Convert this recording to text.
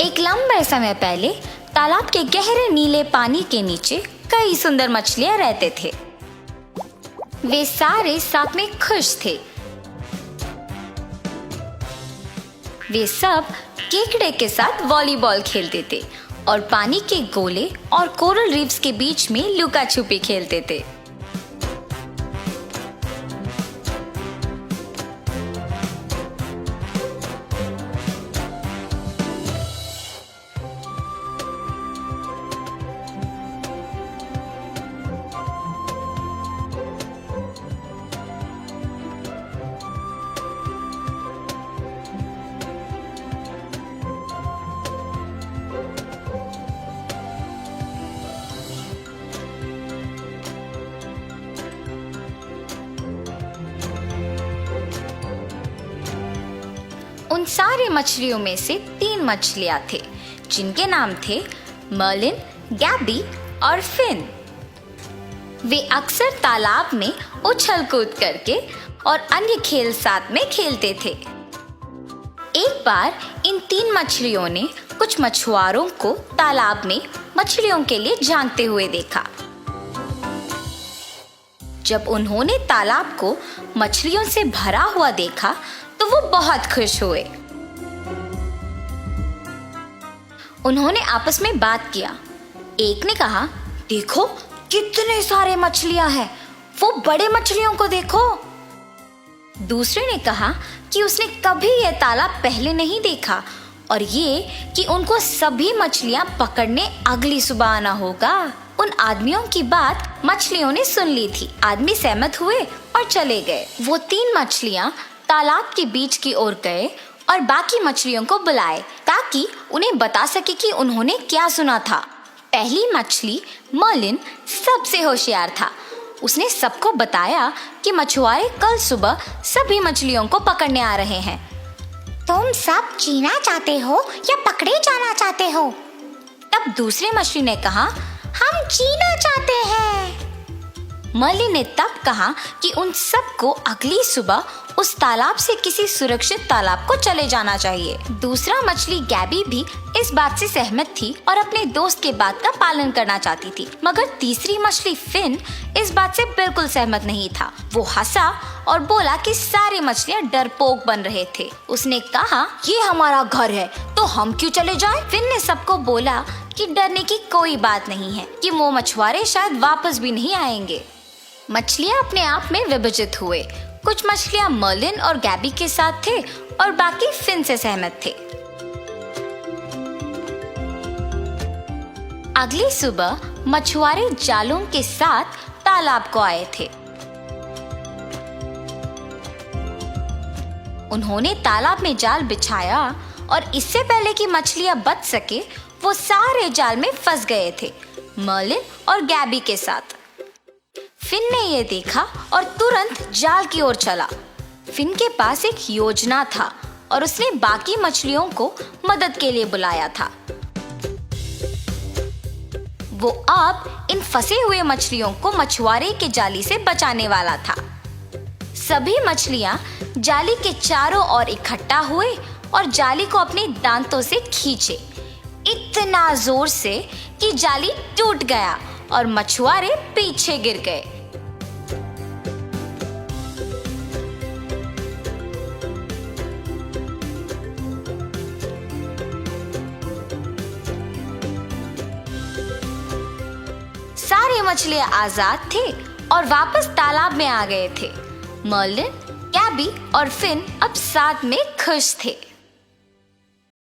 एक लंबे समय पहले तालाब के गहरे नीले पानी के नीचे कई सुंदर मछलियां रहते थे। वे सारे साथ में खुश थे। वे सब केकड़े के साथ वॉलीबॉल खेलते थे और पानी के गोले और कोरल रीफ्स के बीच में लुका छुपी खेलते थे। उन सारे मछलियों में से 3 मछलियां थे जिनके नाम थे मर्लिन, गैबी और फिन। वे अक्सर तालाब में उछल कूद करके और अन्य खेल साथ में खेलते थे। एक बार इन 3 मछलियों ने कुछ मछुआरों को तालाब में मछलियों के लिए झांकते हुए देखा। जब उन्होंने तालाब को मछलियों से भरा हुआ देखा तो वो बहुत खुश हुए। उन्होंने आपस में बात किया। एक ने कहा, देखो कितने सारे मछलियां हैं, वो बड़े मछलियों को देखो। दूसरे ने कहा कि उसने कभी यह तालाब पहले नहीं देखा और ये कि उनको सभी मछलियां पकड़ने अगली सुबह आना होगा। उन आदमियों की बात मछलियों ने सुन ली थी। आदमी सहमत हुए और चले गए। वो 3 मछलियां तालाब के बीच की ओर गए और बाकी मछलियों को बुलाए ताकि उन्हें बता सके कि उन्होंने क्या सुना था। पहली मछली मर्लिन सबसे होशियार था। उसने सबको बताया कि मछुआरे कल सुबह सभी मछलियों को पकड़ने आ रहे हैं। तुम सब जीना चाहते हो या पकड़े जाना चाहते हो? तब दूसरी मछली ने कहा, हम जीना चाहते हैं। मर्लिन ने तब कहा कि उन सबको अगली सुबह उस तालाब से किसी सुरक्षित तालाब को चले जाना चाहिए। दूसरा मछली गैबी भी इस बात से सहमत थी और अपने दोस्त के बात का पालन करना चाहती थी, मगर तीसरी मछली फिन इस बात से बिल्कुल सहमत नहीं था। वो हंसा और बोला कि सारे मछलियां डरपोक बन रहे थे। उसने कहा, ये हमारा घर है तो हम क्यों चले जाएं? फिन ने सबको बोला कि डरने की कोई बात नहीं है, कि वो मछुआरे शायद वापस भी नहीं आएंगे। मछलियां अपने आप में विभाजित हुए। कुछ मछलियां मर्लिन और गैबी के साथ थे और बाकी फिन से सहमत थे। अगली सुबह मछुआरे जालों के साथ तालाब को आए थे। उन्होंने तालाब में जाल बिछाया और इससे पहले कि मछलियां बच सके वो सारे जाल में फंस गए थे, मर्लिन और गैबी के साथ। फिन ने यह देखा और तुरंत जाल की ओर चला। फिन के पास एक योजना था और उसने बाकी मछलियों को मदद के लिए बुलाया था। वो अब इन फंसे हुए मछलियों को मछुआरे के जाली से बचाने वाला था। सभी मछलियां जाली के चारों ओर इकट्ठा हुए और जाली को अपने दांतों से खींचे, इतना जोर से कि जाली टूट गया और मछुआरे पीछे गिर गए। सारे मछलियां आजाद थे और वापस तालाब में आ गए थे। मर्लिन, गैबी और फिन अब साथ में खुश थे।